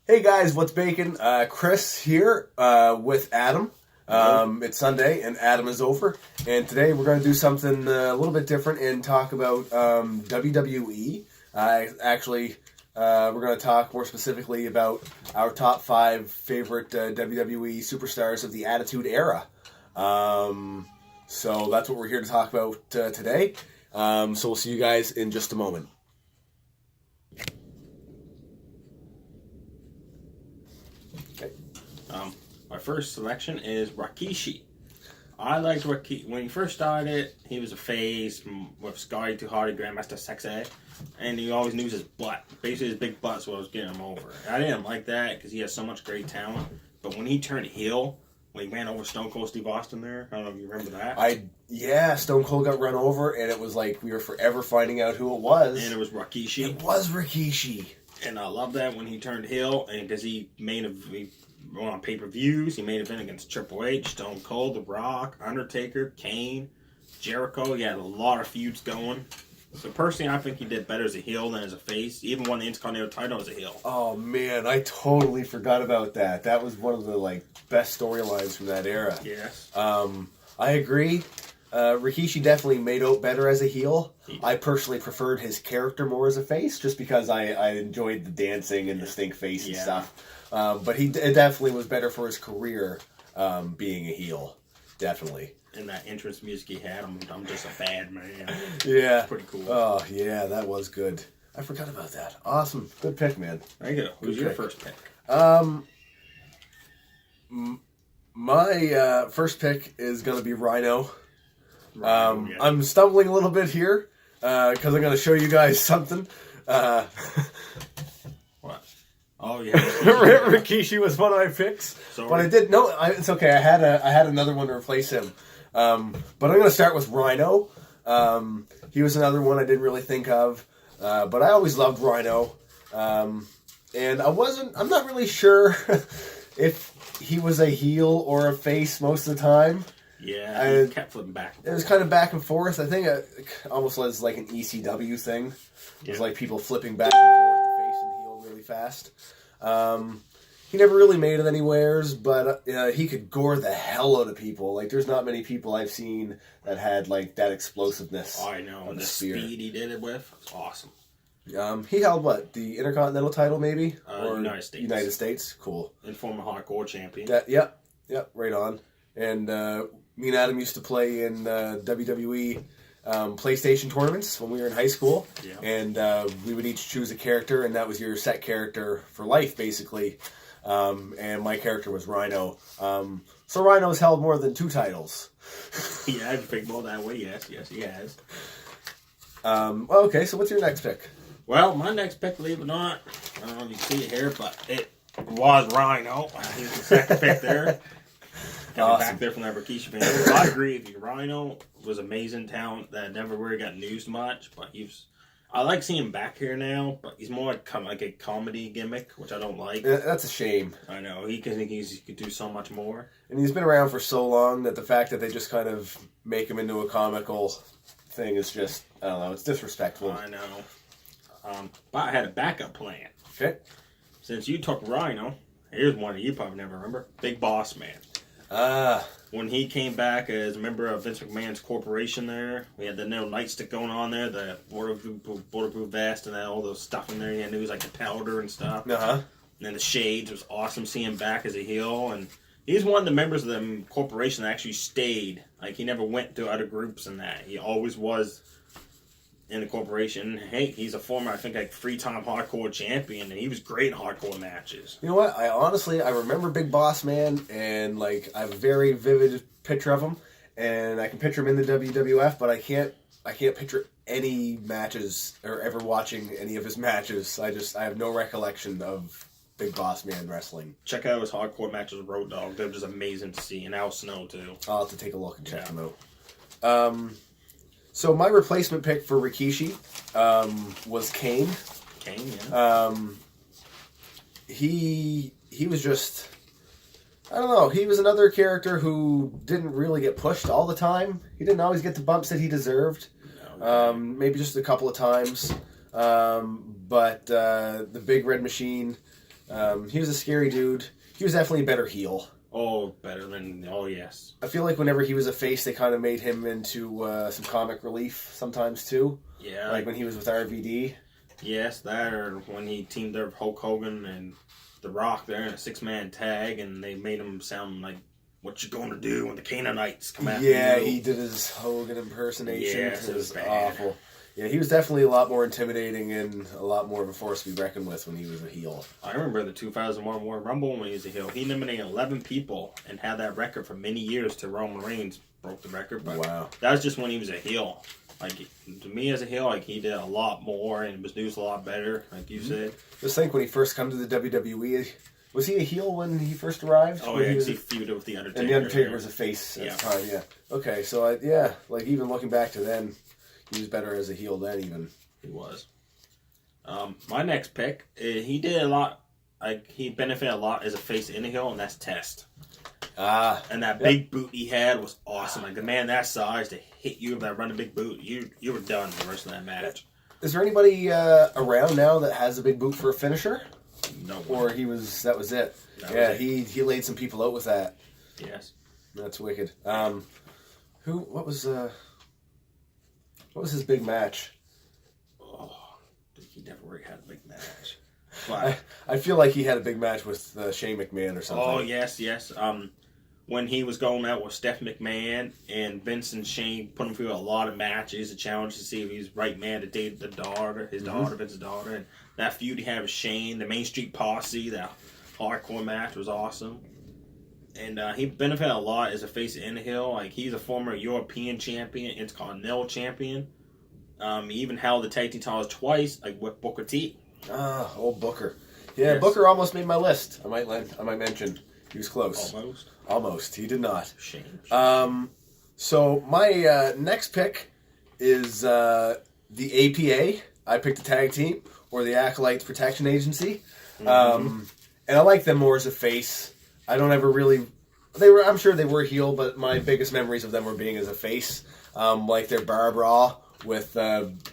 Hey guys, what's baking? Chris here with Adam. It's Sunday and Adam is over. And today we're going to do something a little bit different and talk about WWE. We're going to talk more specifically about our top 5 favorite WWE superstars of the Attitude Era. So that's what we're here to talk about today. So we'll see you guys in just a moment. My first selection is Rikishi. I liked Rikishi. When he first started, he was a face with Scotty 2 Hotty, Grandmaster Sexay, and he always used his butt. Basically, his big butt's what was getting him over. I didn't like that because he has so much great talent. But when he turned heel, when he ran over Stone Cold Steve Austin there, I don't know if you remember that. Stone Cold got run over, and it was like we were forever finding out who it was. And it was Rikishi. It was Rikishi. And I love that when he turned heel, and because he went on pay-per-views. He made an event against Triple H, Stone Cold, The Rock, Undertaker, Kane, Jericho. He had a lot of feuds going. So personally, I think he did better as a heel than as a face. He even won the Intercontinental title as a heel. Oh man, I totally forgot about that. That was one of the best storylines from that era. Yes. I agree. Rikishi definitely made out better as a heel. I personally preferred his character more as a face, just because I enjoyed the dancing and the stink face and stuff. But it definitely was better for his career being a heel. Definitely. And that entrance music he had, I'm just a bad man. Yeah. It's pretty cool. Oh, yeah, that was good. I forgot about that. Awesome. Good pick, man. There you go. Who's your first pick? My first pick is going to be Rhino. I'm stumbling a little bit here because I'm going to show you guys something. What? Oh yeah, Rikishi was one of my picks, Sorry. but I did no. It's okay. I had another one to replace him, but I'm going to start with Rhino. He was another one I didn't really think of, but I always loved Rhino, and I'm not really sure if he was a heel or a face most of the time. Yeah, he kept flipping back. It was kind of back and forth. I think it almost was like an ECW thing. It was like people flipping back and forth, the face and the heel really fast. He never really made it anywheres, but he could gore the hell out of people. Like, there's not many people I've seen that had that explosiveness. Oh, I know, and the speed he did it with was awesome. He held the Intercontinental title, maybe, or United States. United States, cool. And former hardcore champion. Yep, right on. And me and Adam used to play in WWE PlayStation tournaments when we were in high school, and we would each choose a character, and that was your set character for life, basically. And my character was Rhino. So Rhino's held more than 2 titles. Yeah, I think more that way. Yes, he has. Okay, so what's your next pick? Well, my next pick, believe it or not, I don't know if you can see it here, but it was Rhino. He's the second pick there. Coming back there from that Rikishi fan. I agree with you. Rhino was amazing talent that never really got used much, but I like seeing him back here now, but he's more like a comedy gimmick, which I don't like. That's a shame. I know. He could do so much more. And he's been around for so long that the fact that they just kind of make him into a comical thing is just, I don't know, it's disrespectful. I know. But I had a backup plan. Okay. Since you took Rhino, here's one that you probably never remember. Big Boss Man. When he came back as a member of Vince McMahon's corporation there, we had the little nightstick going on there, the waterproof vest and all those stuff in there. He had news like the powder and stuff. Uh-huh. And then the shades. It was awesome seeing him back as a heel. And he's one of the members of the corporation that actually stayed. Like, he never went to other groups and that. He always was in the corporation. Hey, he's a former, I think, 3-time hardcore champion, and he was great in hardcore matches. You know what? I remember Big Boss Man, and I have a very vivid picture of him, and I can picture him in the WWF, but I can't picture any matches or ever watching any of his matches. I have no recollection of Big Boss Man wrestling. Check out his hardcore matches with Road Dogg. They're just amazing to see, and Al Snow too. I'll have to take a look and check them out. So my replacement pick for Rikishi was Kane. Kane, yeah. He was just, I don't know, he was another character who didn't really get pushed all the time. He didn't always get the bumps that he deserved. No, maybe just a couple of times. But the Big Red Machine He was a scary dude. He was definitely a better heel. Oh, better than... Oh, yes. I feel like whenever he was a face, they kind of made him into some comic relief sometimes, too. Yeah. Like when he was with RVD. Yes, that, or when he teamed up with Hulk Hogan and The Rock there in a 6-man tag, and they made him sound like, what you gonna do when the Canaanites come after you? Yeah, he did his Hogan impersonation. Yes, it was bad. awful. Yeah, he was definitely a lot more intimidating and a lot more of a force to be reckoned with when he was a heel. I remember the 2001 Royal Rumble when he was a heel. He eliminated 11 people and had that record for many years till Roman Reigns broke the record. But wow. That was just when he was a heel. Like, to me as a heel, like, he did a lot more and was used a lot better, like you said. Just think when he first come to the WWE, was he a heel when he first arrived? Oh, yeah, because he feuded with The Undertaker. And The Undertaker was a face at the time, yeah. Okay, so, like, even looking back to then, he was better as a heel then, even. He was. My next pick, he did a lot, like, he benefited a lot as a face in a heel, and that's Test. And that big boot he had was awesome. Like, the man that size to hit you with that running big boot, you were done the rest of that match. Is there anybody around now that has a big boot for a finisher? No. Or that was it? He laid some people out with that. Yes. That's wicked. What was his big match? Oh, he never really had a big match. But I feel like he had a big match with Shane McMahon or something. Oh, yes. When he was going out with Steph McMahon and Vince and Shane put him through a lot of matches, a challenge to see if he's the right man to date his daughter, Vince's daughter. And that feud he had with Shane, the Main Street Posse, that hardcore match was awesome. And he benefited a lot as a face in the heel. Like, he's a former European champion, Intercontinental champion. He even held the tag team titles twice, like with Booker T. Old Booker. Yeah, yes. Booker almost made my list. I might mention he was close. Almost. He did not. Shame. So my next pick is the APA. I picked the tag team, or the Acolytes Protection Agency. And I like them more as a face. I don't ever really... I'm sure they were heel, but my biggest memories of them were being as a face. Like their Bar Brawl with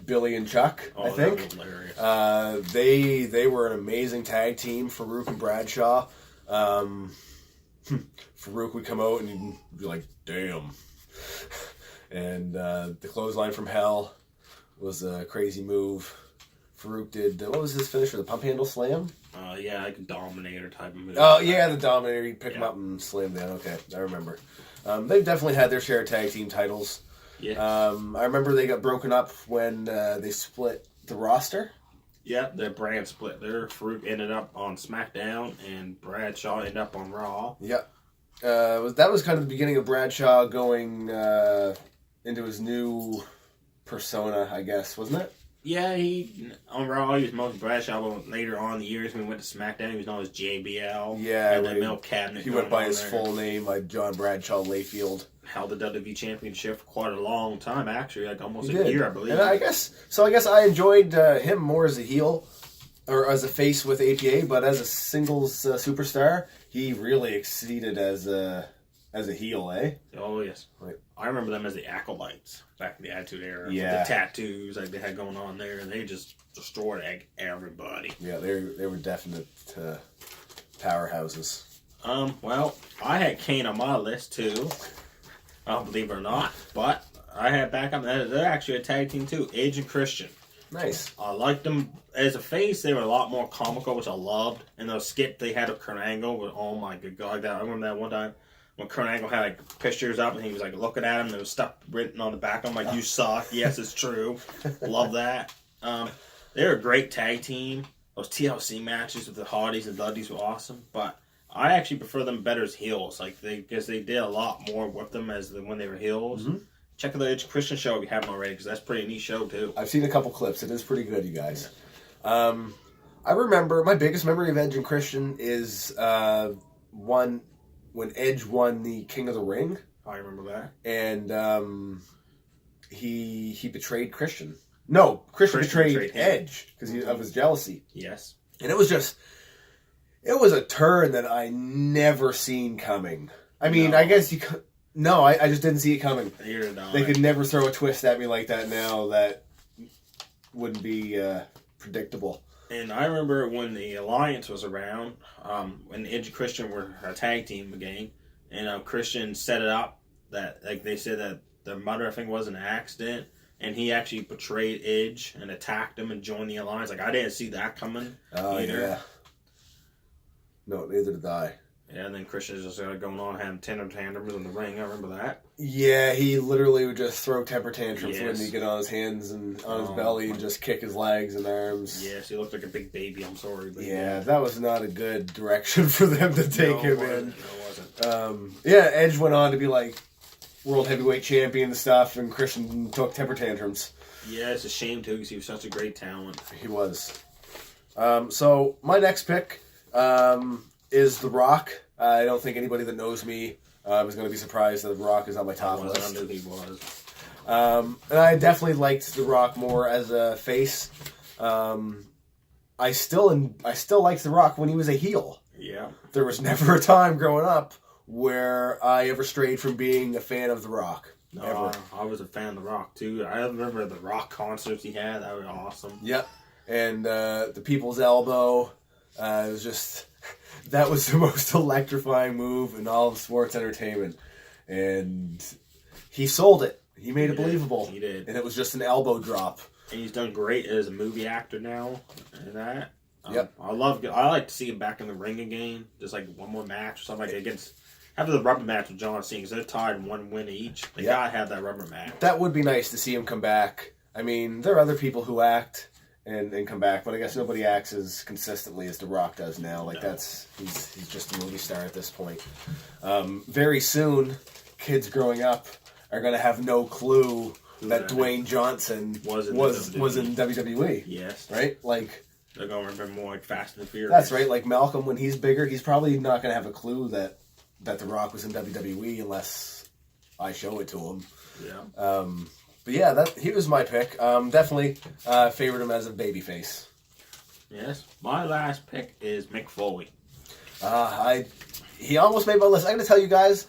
Billy and Chuck, I think. That was hilarious. They were an amazing tag team, Farouk and Bradshaw. Farouk would come out and he'd be like, damn. And the clothesline from hell was a crazy move. Farouk did, what was his finisher, the pump handle slam? Yeah, like a Dominator type of move. Oh, yeah, the Dominator. He'd pick him up and slam down. Okay, I remember. They've definitely had their share of tag team titles. Yeah. I remember they got broken up when they split the roster. Yeah, their brand split there. Farouk ended up on SmackDown, and Bradshaw ended up on Raw. Yeah. That was kind of the beginning of Bradshaw going into his new persona, I guess, wasn't it? Yeah, on Raw he was mostly Bradshaw, but later on in the years when he went to SmackDown, he was known as JBL. Yeah, and the milk cabinet. He went by his full name, like John Bradshaw Layfield. Held the WWE Championship for quite a long time, actually, like almost a year, I believe. And I guess I enjoyed him more as a heel, or as a face with APA, but as a singles superstar, he really exceeded as a heel, eh? Oh, yes. Right. I remember them as the Acolytes back in the Attitude Era. Yeah. With the tattoos like they had going on there, and they just destroyed everybody. Yeah, they were definite powerhouses. Well, I had Kane on my list, too. I don't believe it or not, but I had backup. They're actually a tag team, too. Edge and Christian. Nice. I liked them as a face. They were a lot more comical, which I loved. And the skit they had of Kurt Angle was, oh my good God. I remember that one time when Kurt Angle had like pictures up and he was like looking at him and there was stuff written on the back. I'm like, you suck. Yes, it's true. Love that. They were a great tag team. Those TLC matches with the Hardys and Dudleys were awesome. But I actually prefer them better as heels, because they did a lot more with them when they were heels. Mm-hmm. Check out the Edge Christian show if you haven't already, because that's a pretty neat show too. I've seen a couple clips. It is pretty good, you guys. Yeah. I remember my biggest memory of Edge and Christian is when Edge won the King of the Ring. I remember that. And he betrayed Christian. No, Christian betrayed Edge because of his jealousy. Yes. And it was a turn that I never seen coming. I mean, I guess you could... No, I just didn't see it coming. They could never throw a twist at me like that now that wouldn't be predictable. And I remember when the Alliance was around, when Edge and Christian were a tag team again, and Christian set it up that, like they said that their mother, I think, was an accident, and he actually betrayed Edge and attacked him and joined the Alliance. Like, I didn't see that coming. Oh, either. yeah. No, neither did I. Yeah, and then Christian's just going on having tantrums in the ring. I remember that. Yeah, he literally would just throw temper tantrums when he'd get on his hands and on his belly and just kick his legs and arms. Yes, he looked like a big baby. I'm sorry. But yeah, that was not a good direction for them to take him in. No, it wasn't. Yeah, Edge went on to be like world heavyweight champion and stuff, and Christian took temper tantrums. Yeah, it's a shame too because he was such a great talent. He was. So my next pick is The Rock. I don't think anybody that knows me is going to be surprised that The Rock is on my top list. I knew he was. And I definitely liked The Rock more as a face. I still liked The Rock when he was a heel. Yeah. There was never a time growing up where I ever strayed from being a fan of The Rock. No, I was a fan of The Rock too. I remember the Rock concerts he had. That was awesome. Yep. And the People's Elbow. It was just... That was the most electrifying move in all of sports entertainment. And he sold it. He made it believable. He did. And it was just an elbow drop. And he's done great as a movie actor now. And that. Yep. I like to see him back in the ring again. Just like one more match or something like that against... After the rubber match with John Cena, because they're tied in 1 win each. They gotta have that rubber match. That would be nice to see him come back. I mean, there are other people who act and come back, but I guess nobody acts as consistently as The Rock does now. Like he's just a movie star at this point. Very soon, kids growing up are gonna have no clue that Dwayne Johnson was in WWE. Yes. Right? Like they're gonna remember more like Fast and Furious. That's right. Like Malcolm, when he's bigger, he's probably not gonna have a clue that The Rock was in WWE unless I show it to him. Yeah. But yeah, he was my pick. Definitely favored him as a babyface. Yes. My last pick is Mick Foley. He almost made my list. I'm going to tell you guys,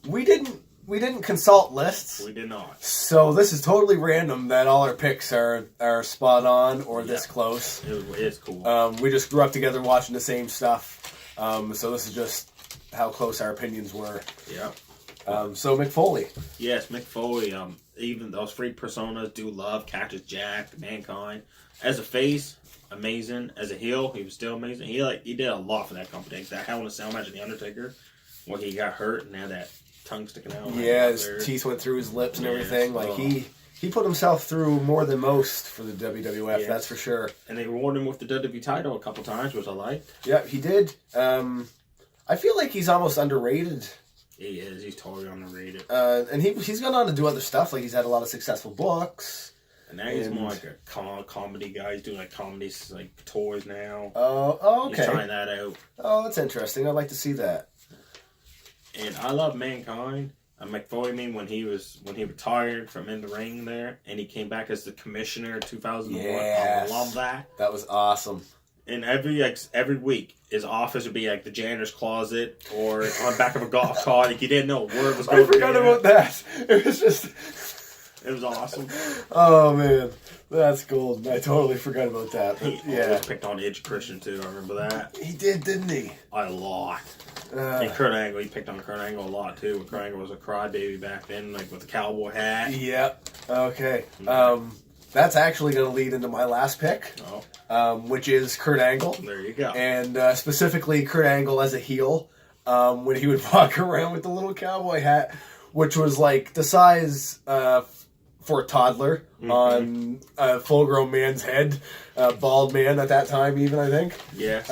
we didn't consult lists. We did not. So this is totally random that all our picks are spot on or this close. It's cool. We just grew up together watching the same stuff. So this is just how close our opinions were. Yeah. So Mick Foley. Yes, Mick Foley. Even those three personas, do love Cactus Jack, Mankind. As a face, amazing. As a heel, he was still amazing. He did a lot for that company. That Hell in a Cell match with the Undertaker, where he got hurt and had that tongue sticking out. Yeah, his teeth went through his lips and everything. Like he put himself through more than most for the WWF. That's for sure. And they rewarded him with the WWE title a couple times, which I liked. Yeah, he did. I feel like he's almost underrated. He is. He's totally underrated. And he's gone on to do other stuff. Like he's had a lot of successful books. And now he's more like a comedy guy. He's doing like comedy like tours now. Oh, okay. He's trying that out. Oh, that's interesting. I'd like to see that. And I love Mankind. Mick Foley, when he retired from in the ring there, and he came back as the commissioner in 2001. Yes. I love that. That was awesome. And every week, his office would be like the janitor's closet or on the back of a golf cart. Like you didn't know where it was going. I forgot about that. It was just... It was awesome. Oh, man. That's gold. I totally forgot about that. But, he always picked on Edge Christian, too. I remember that. He did, didn't he? A lot. And Kurt Angle, he picked on Kurt Angle a lot, too. Kurt Angle was a crybaby back then, like with the cowboy hat. Yep. Okay. That's actually going to lead into my last pick, which is Kurt Angle. There you go. And specifically Kurt Angle as a heel, when he would walk around with the little cowboy hat, which was like the size for a toddler on a full-grown man's head, bald man at that time even, I think. Yeah.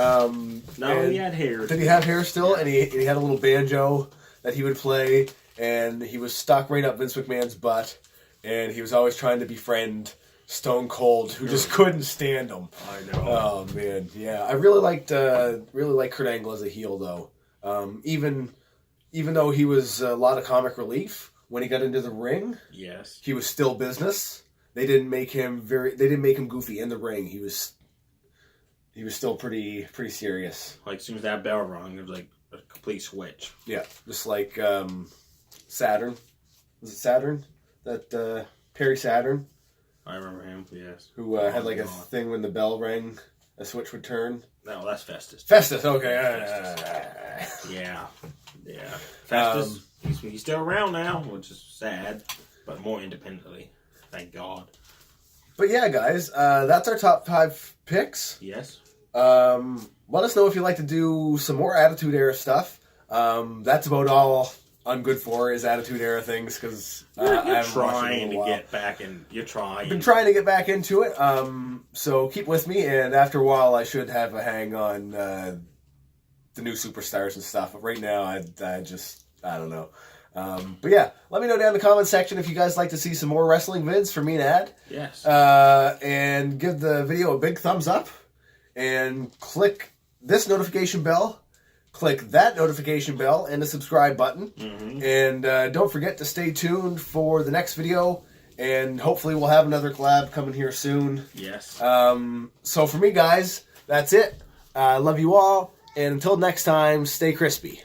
No, he had hair. Did he have hair still? Yeah. And he had a little banjo that he would play, and he was stuck right up Vince McMahon's butt, and he was always trying to befriend Stone Cold, who just couldn't stand him. I know. Oh man, yeah. I really liked Kurt Angle as a heel though. Even though he was a lot of comic relief when he got into the ring, yes, he was still business. They didn't make him goofy in the ring. He was still pretty serious. Like as soon as that bell rung, it was like a complete switch. Yeah, just like Saturn. Was it Saturn? That Perry Saturn. I remember him, yes. Who had like a thing when the bell rang. a switch would turn. No, that's Festus. Festus, okay. Yeah. Festus, he's still around now, which is sad, but more independently. Thank God. But yeah, guys, that's our top 5 picks. Yes. Let us know if you'd like to do some more Attitude Era stuff. That's about all I'm good for is Attitude Era things because you're trying to get back in. You're trying. I've been trying to get back into it. So keep with me, and after a while, I should have a hang on the new superstars and stuff. But right now, I don't know. But yeah, let me know down in the comment section if you guys like to see some more wrestling vids for me and Ad. Yes. And give the video a big thumbs up, and click this notification bell. Click that notification bell and the subscribe button. Mm-hmm. And don't forget to stay tuned for the next video. And hopefully we'll have another collab coming here soon. Yes. So for me, guys, that's it. I love you all. And until next time, stay crispy.